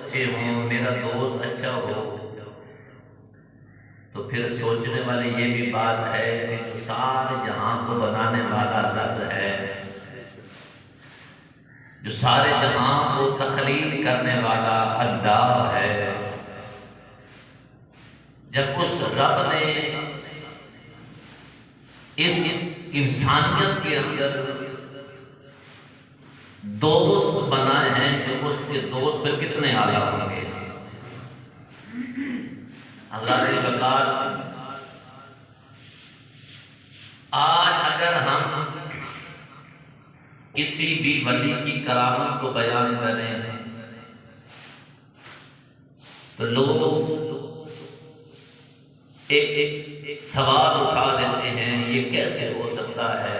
اچھے ہوں، میرا دوست اچھا ہو، تو پھر سوچنے والے یہ بھی بات ہے کہ جو سارے جہاں کو بنانے والا رب ہے، جو سارے جہاں کو تخلیق کرنے والا اللہ ہے، جب اس رب نے اس انسانیت کے اندر دوست بنائے ہیں تو اس کے دوست پھر کتنے اعلیٰ ہوں گے۔ حضرات وقار، آج اگر ہم کسی بھی ولی کی کرامت کو بیان کریں تو لوگ ایک سوال اٹھا دیتے ہیں، یہ کیسے ہو سکتا ہے؟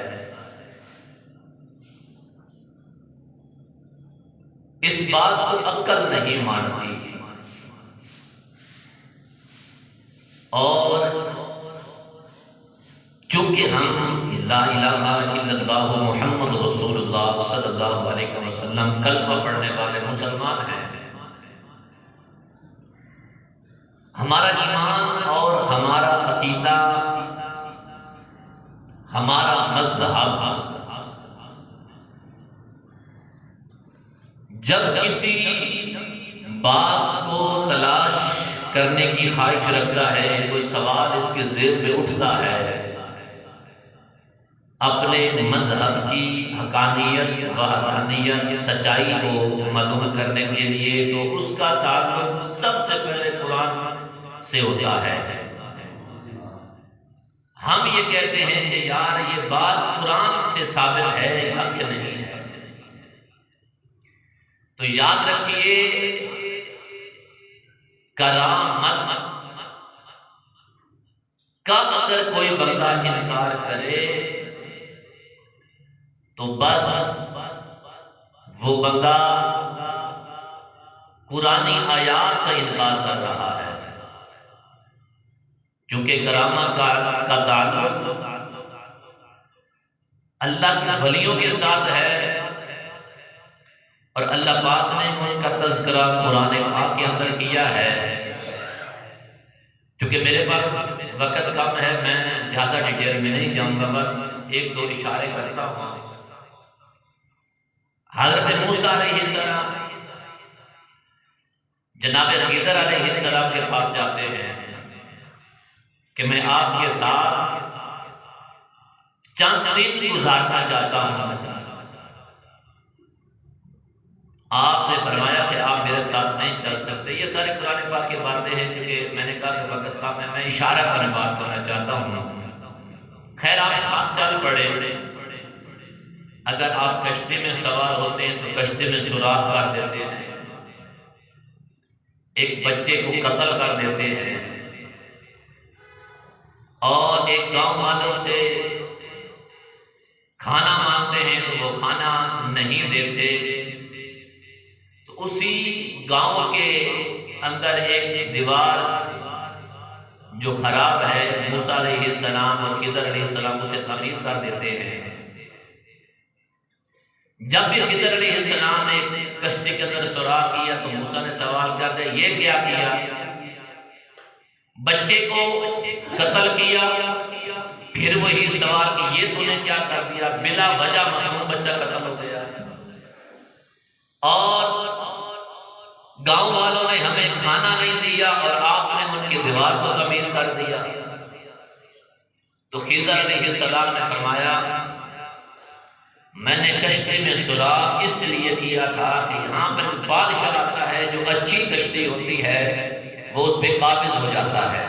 اس بات کو عقل نہیں مانتی، اور چونکہ ہم لا الہ الا اللہ محمد رسول اللہ صلی اللہ علیہ وسلم کلمہ پڑھنے والے مسلمان ہیں، ہمارا ایمان اور ہمارا عقیدہ، ہمارا مذہب جب کسی بات کو تلاش کرنے کی خواہش رکھتا ہے، کوئی سوال اس کے ذہن میں اٹھتا ہے اپنے مذہب کی حقانیت، وحدانیت، سچائی کو معلوم کرنے کے لیے، تو اس کا تعلق سب سے پہلے قرآن سے ہوتا ہے۔ ہم یہ کہتے ہیں کہ یار یہ بات قرآن سے ثابت ہے یا کہ نہیں ہے؟ تو یاد رکھیے، کرامت کا اگر کوئی بندہ انکار کرے تو بس وہ بندہ قرآنی آیات کا انکار کر رہا ہے، کیونکہ کرامت کا تعلق اللہ کے ولیوں کے ساتھ ہے، اور اللہ پاک نے ان کا تذکرہ قرآن پاک کے اندر کیا ہے۔ کیونکہ میرے پاس وقت کم ہے، میں زیادہ ڈیٹیل میں نہیں جاؤں گا، بس ایک دو اشارے کرتا ہوں۔ حضرت موسیٰ علیہ السلام جناب خضر علیہ السلام کے پاس جاتے ہیں کہ میں آپ کے ساتھ چند دن گزارنا چاہتا ہوں۔ آپ نے فرمایا کہ آپ میرے ساتھ نہیں چل سکتے۔ یہ سارے قرآن پاک کی باتیں ہیں، کیونکہ میں نے کہا کہ وقت کم ہے، میں اشارہ پر بات کرنا چاہتا ہوں۔ خیر آپ ساتھ چل پڑے۔ اگر آپ کشتی میں سوار ہوتے ہیں تو کشتی میں سوراخ کر دیتے ہیں، ایک بچے کو قتل کر دیتے ہیں، اور ایک گاؤں والوں سے کھانا مانگتے ہیں تو وہ کھانا نہیں دیتے، تو اسی گاؤں کے اندر ایک دیوار جو خراب ہے، موسیٰ علیہ السلام اور خضر علیہ السلام اسے تعمیر کر دیتے ہیں۔ جب بھی خضر علیہ السلام نے کشتی کے اندر سوراخ کیا تو موسیٰ نے سوال کیا کہ یہ کیا کیا؟ بچے کو قتل کیا، پھر وہی سوال کہ یہ تو نے کیا کر دیا؟ بلا وجہ معصوم بچہ قتل ہو گیا، اور گاؤں والوں نے ہمیں کھانا نہیں دیا اور آپ نے ان کی دیوار کو تعمیر کر دیا۔ تو خضر علیہ السلام نے فرمایا میں نے کشتی میں سوراخ اس لیے کیا تھا کہ یہاں پر بادشاہ آتا ہے، جو اچھی کشتی ہوتی ہے وہ اس پہ قابض ہو جاتا ہے،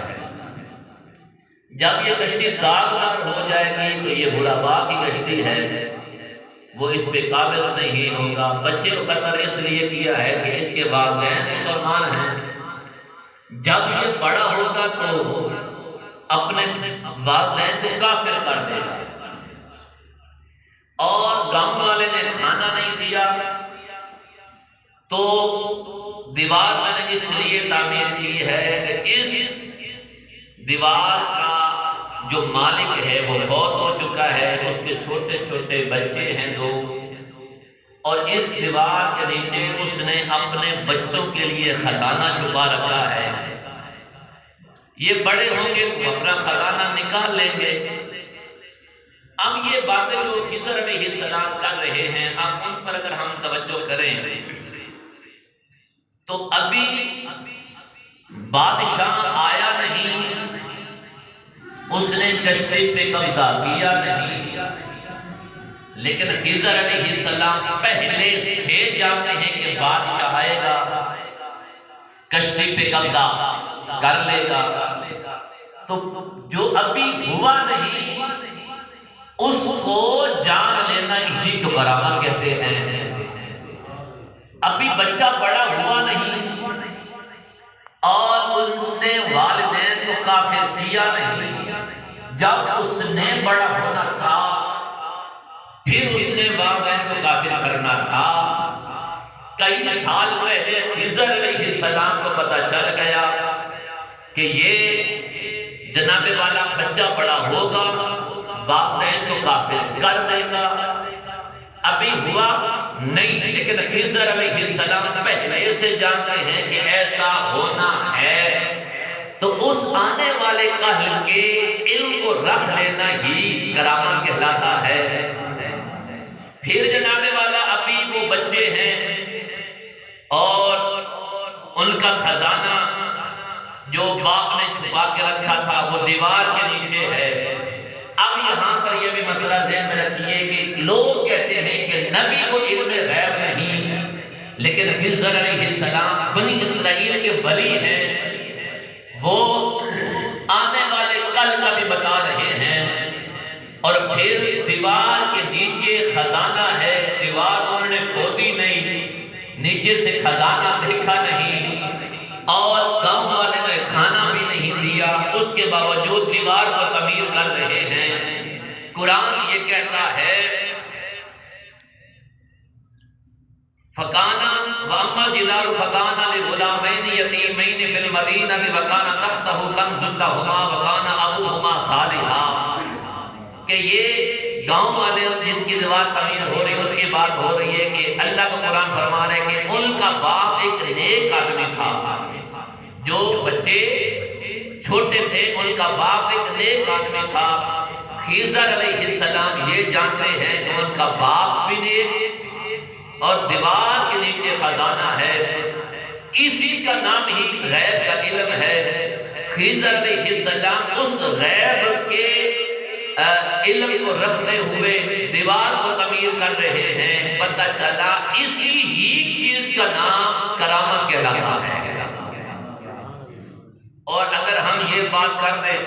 جب یہ کشتی داغدار ہو جائے گی تو یہ غربا کی کشتی ہے، وہ اس پہ قابض نہیں ہوگا۔ بچے کو قتل اس لیے کیا ہے کہ اس کے والدین مسلمان ہیں، جب یہ بڑا ہوگا تو اپنے والدین کو کافر کر دے گا۔ اور گاؤں والے نے کھانا نہیں دیا تو دیوار میں نے اس لیے تعمیر کی ہے کہ اس دیوار کا جو مالک ہے وہ فوت ہو چکا ہے، اس کے چھوٹے چھوٹے بچے ہیں دو، اور اس دیوار کے نیچے اس نے اپنے بچوں کے لیے خزانہ چھپا رکھا ہے. یہ بڑے ہوں گے تو اپنا خزانہ نکال لیں گے. اب یہ باتیں جو خضر علیہ السلام کر رہے ہیں، اب ان پر اگر ہم توجہ کریں تو ابھی بادشاہ آیا نہیں، اس نے کشتی پہ قبضہ کیا نہیں، لیکن خضر علیہ السلام پہلے سے جانتے ہیں کہ بادشاہ آئے گا، کشتی پہ قبضہ کر لے گا. تو جو ابھی ہوا نہیں اس کو جان لینا اسی کو کرامت کہتے ہیں. ابھی بچہ بڑا ہوا نہیں اور اس نے والدین کو کافر کیا نہیں. جب اس نے بڑا ہونا تھا پھر اس نے والدین کو کافر کرنا تھا. کئی سال پہلے خضر علیہ السلام کو پتہ چل گیا کہ یہ جناب والا بچہ بڑا ہوگا، والدین کو کافر کر دے گا. ابھی ہوا نہیں، لیکن خضر علیہ السلام پہلے سے جانتے ہیں کہ ایسا ہونا ہے. تو اس آنے والے کاہل کے علم کو رکھ لینا ہی کرامت کہلاتا ہے. پھر جناب والا ابھی وہ بچے ہیں اور ان کا خزانہ جو باپ نے چھپا کے رکھا تھا وہ دیوار کے نیچے ہے. اب یہاں پر یہ بھی مسئلہ ذہن میں رکھیے کہ لوگ کہتے ہیں کہ نبی کو علم غیب نہیں، لیکن خضر علیہ السلام بنی اسرائیل کے ولی ہیں، وہ آنے والے کل کا بھی بتا رہے ہیں. اور پھر دیوار کے نیچے خزانہ ہے، دیوار انہوں نے کھودی نہیں، نیچے سے خزانہ دیکھا نہیں اور گاؤں والے نے کھانا بھی نہیں دیا، اس کے باوجود دیوار کو تعمیر کر رہے ہیں. قرآن یہ کہتا ہے فَقَانَا وَأَمَّا الْجِدَارُ فَقَانَا لِغُلَامَيْنِ يَتِيمَيْنِ فِي الْمَدِينَةِ وَكَانَ تَحْتَهُ كَنْزٌ لَهُمَا وَكَانَ أَبُوهُمَا صَالِحًا. کہ یہ گاؤں والے جن کی دیوار تعمیر ہو رہی ہے ان کی بات ہو رہی ہے کہ اللہ کا قرآن فرما رہا ہے کہ ان کا باپ ایک نیک آدمی تھا. جو بچے چھوٹے تھے ان کا باپ ایک نیک آدمی تھا. خضر علیہ السلام یہ جانتے ہیں کہ ان کا باپ بھی نیک اور دیوار کے نیچے خزانہ ہے. اسی کا نام ہی غیب کا علم ہے. خضر علیہ السلام اس غیب کے علم کو رکھتے ہوئے دیوار کو تعمیر کر رہے ہیں. پتہ چلا اسی ہی چیز کا نام کرامت کہلاتا ہے. اور اگر ہم یہ بات کر دیں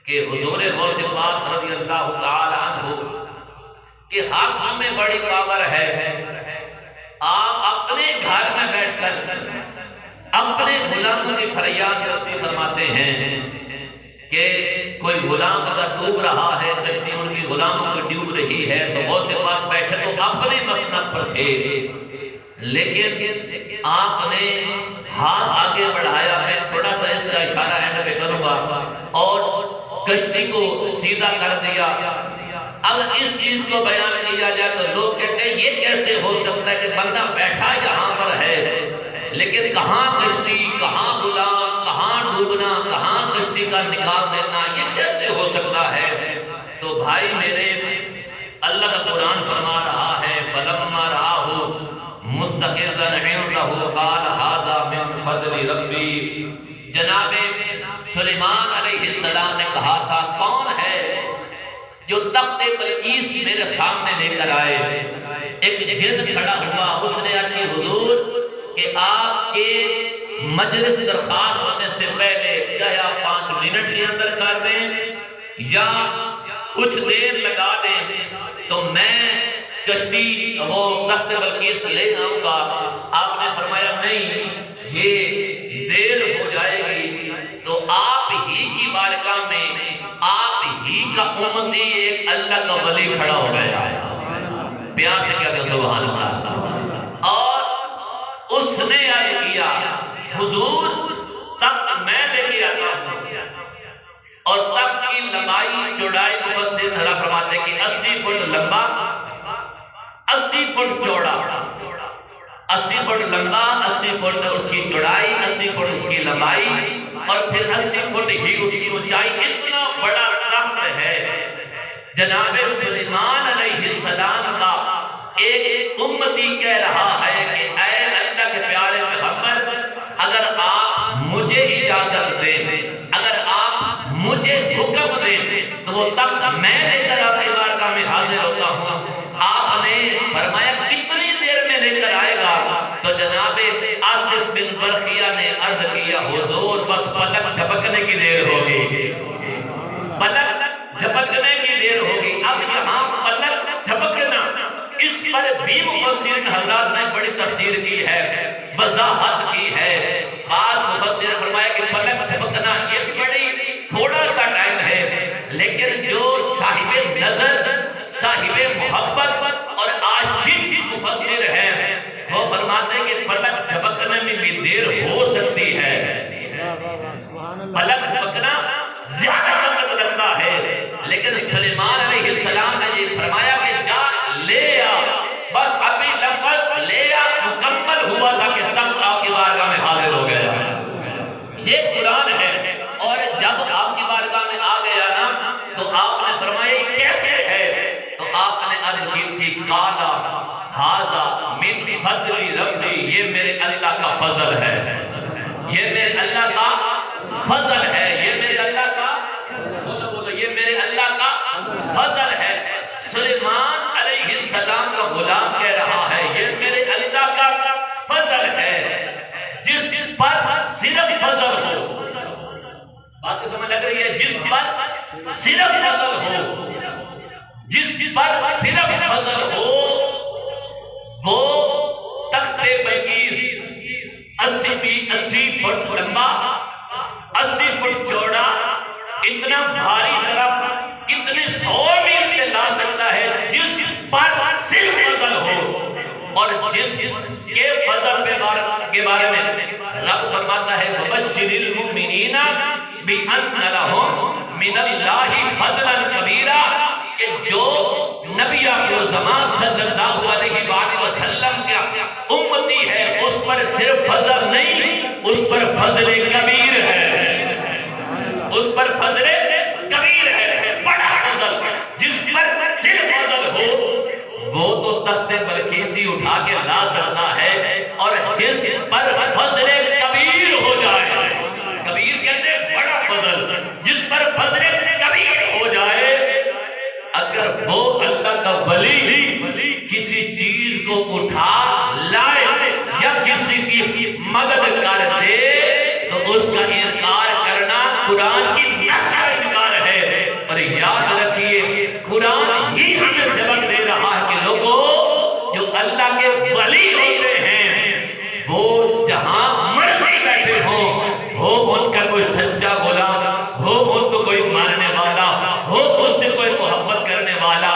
کہ حضور غوث پاک رضی اللہ تعالی عنہ کہ ہاتھوں میں بڑی پاور ہے، آپ اپنے گھر میں بیٹھ کر اپنے غلاموں کی فریاد رسی فرماتے ہیں کہ کوئی غلام اگر ڈوب رہا ہے، کشتی ان کی غلاموں کو ڈوب رہی ہے، تو غوث پاک بیٹھے تو اپنے مسند پر تھے، لیکن آپ نے ہاتھ آگے بڑھایا. میں تھوڑا سا اس کا اشارہ اینڈ پہ کروں گا اور کشتی کو سیدھا کر دیا. اب اس چیز کو بیان کیا جائے تو لوگ کہتے ہیں یہ کیسے ہو سکتا ہے کہ بندہ بیٹھا یہاں پر ہے لیکن کہاں کشتی، کہاں غلام، کہاں ڈوبنا، کہاں کشتی کا نکال دینا، یہ کیسے ہو سکتا ہے؟ تو بھائی میرے، اللہ کا قرآن فرما رہا ہے فَلَمَّا رَآهُ مُسْتَقِرًّا عِندَهُ قَالَ هَذَا مِن فَضْلِ رَبِّي. جناب سلیمان علیہ السلام نے کہا تھا کون ہے جو تخت بلقیس میرے سامنے لے کر آئے؟ ایک جن کھڑا ہوا، اس نے اپنی حضور کہ آپ کے مجلس درخواست ہونے سے پہلے چاہے آپ 5 منٹ کے اندر کر دیں یا کچھ دیر لگا دیں تو میں کشتی وہ تخت بلقیس لے آؤں گا. آپ نے فرمایا نہیں، یہ دیر ہو جائے گی. تو آپ ہی کی بارگاہ میں آپ ہی کا امتی ایک اللہ کا ولی کھڑا ہو گیا. پیار سے کہتے ہیں سبحان اللہ. اور اس نے عرض کیا حضور تخت میں لے کے آتا ہوں، اور تخت کی لمبائی چوڑائی مفسر ذرا فرماتے کہ 80 فٹ لمبا، 80 فٹ چوڑا، 80 فٹ لمبا، 80 فٹ اس کی چوڑائی، 80 فٹ اس کی لمبائی، اور پھر 80 فٹ ہی اس کی اونچائی، اتنا بڑا تخت ہے۔ جناب سلیمان علیہ السلام کا ایک امتی کہہ رہا ہے کہ اے اللہ کے پیارے پیغمبر، اگر آپ مجھے اجازت دیں، اگر آپ مجھے حکم دیں تو وہ تخت میں لے کر آپ کی بارگاہ میں حاضر ہوتا ہوں۔ آپ نے فرمایا کتنی دیر میں لے کر آئے گا؟ تو جناب آصف بن برخیہ نے عرض کیا حضور بس پلک جھپکنے کی دیر ہوگی، پلک جھپکنے کی دیر ہوگی۔ اب یہاں پلک جھپکنا، اس پر بھی مفسرین حضرات نے بڑی تفسیر کی ہے، وضاحت کی ہے۔ بعض مفسر نے فرمایا کہ پلک جھپکنا یہ بڑی تھوڑا سا ٹائم ہے، لیکن جو صاحب نظر، صاحب محبت اور عاشق مفسر ہیں وہ فرماتے ہیں کہ پلک جھپکنے میں بھی دیر ہو سکتی ہے، پلک جھپکنا زیادہ وقت لگتا ہے، لیکن سلیمان علیہ السلام نے یہ فرمایا کہ جا لے آ، بس ابھی لفظ لے آ مکمل ہوا تھا کہ تخت آپ کی بارگاہ میں حاضر ہو گیا۔ یہ قرآن ہے، اور جب آپ کی بارگاہ میں آ گیا نا تو آپ نے فرمایا یہ کیسے ہے؟ تو آپ نے عرض کی تھی قالا ھذا من فضل ربی، یہ میرے اللہ کا فضل ہے، یہ میرے اللہ کا فضل ہے، یہ میرے اللہ کا، بولو بولو، یہ میرے اللہ کا فضل ہے۔ سلیمان علیہ السلام کا غلام کہہ رہا ہے یہ میرے اللہ کا فضل ہے، جس پر صرف فضل ہو، بات سمجھ لگ رہی ہے؟ جس پر صرف فضل ہو، جس پر صرف فضل ہو، وہ تخت بلقیس 80 فٹ لمبا، 80 فٹ چوڑا، اتنا بھاری درخت کتنے 100 میل سے لا سکتا ہے، جس پر صرف فضل ہو۔ اور جس کے فضل کے بارے میں رب فرماتا ہے وَبَشِّرِ الْمُؤْمِنِينَ بِأَنَّ لَهُم مِّنَ اللَّهِ فَضْلًا كَبِيرًا، کہ جو نبی آخر زمان صلی اللہ علیہ وآلہ وسلم کا امتی ہے اس پر صرف فضل نہیں، اس پر فضل کبیر ہے، اس پر فضل کبیر ہے، بڑا فضل، جس پر صرف فضل ہو وہ تو تخت بلقیسی اٹھا کے لا سکتا ہے، اور جس پر فضل کبیر ہو جائے، کبیر کہتے ہیں بڑا فضل، جس پر فضل کبیر ہو جائے، اگر وہ اللہ کا ولی کسی چیز کو اٹھا لائے یا کسی کی مدد کر دے تو اس کا انکار کرنا قرآن کی نص کا انکار ہے۔ اور یاد رکھیے قرآن ہی ہمیں سبق دے رہا ہے کہ لوگوں جو اللہ کے ولی ہوتے ہیں وہ جہاں مرضی بیٹھے ہوں، ہو ان کا کوئی سچا غلام، ہو ان کو کوئی ماننے والا، ہو اس سے کوئی محبت کرنے والا،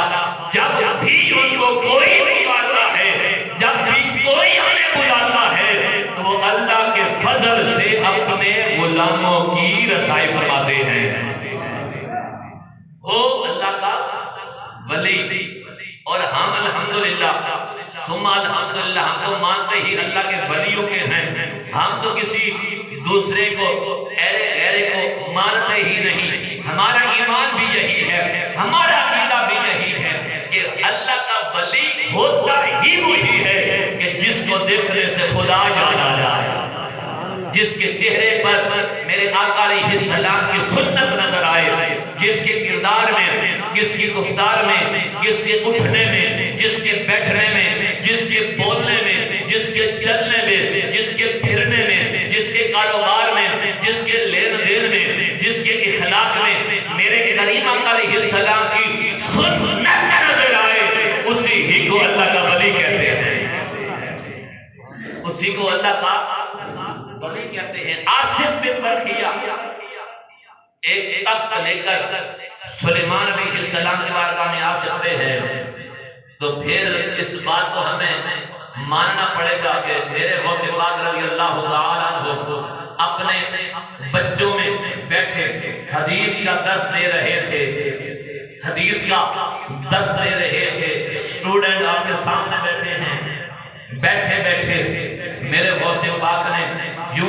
جب بھی ان کو کوئی پکارتا ہے، جب بھی کوئی انہیں بلاتا ہے تو وہ اللہ کے فضل سے اپنے غلاموں کی رسائی فرماتے ہیں۔ وہ اللہ کا ولی، اور ہم الحمدللہ ثم الحمدللہ ہم تو مانتے ہی اللہ کے ولیوں کے ہیں، ہم تو کسی دوسرے کو غیر کو مانتے ہی نہیں۔ ہمارا ایمان بھی یہی ہے، ہمارا عقیدہ بھی یہی ہے کہ اللہ کا ولی ہوتا ہی وہی ہے کہ جس کو دیکھنے سے خدا یاد آ جائے، جس کے چہرے پر میرے آقا علیہ السلام کی سنت نظر آئے، جس کے کردار میں، جس کی گفتار میں، جس کے اٹھنے میں، جس کے بیٹھنے میں، جس کے بولنے میں، جس کے چلنے میں، جس کے پھرنے میں، جس کے کاروبار میں، جس کے لین دین میں، جس کے اخلاق میں میرے کریم آقا علیہ السلام کی سنت نظر آئے، اسی ہی کو اللہ کا ولی کہتے ہیں، اسی کو اللہ کا ولی کہتے ہیں۔ آصف بن برخیہ ایک تخت لے کر سلیمان علیہ السلام کے بارگاہ میں آ سکتے ہیں، تو پھر اس بات کو ہمیں ماننا پڑے گا کہ میرے غوث پاک رضی اللہ تعالیٰ عنہ اپنے بچوں میں بیٹھے حدیث کا درس دے رہے تھے، حدیث کا درس دے رہے تھے، اسٹوڈنٹ آپ کے سامنے بیٹھے ہیں، بیٹھے بیٹھے میرے غوث پاک نے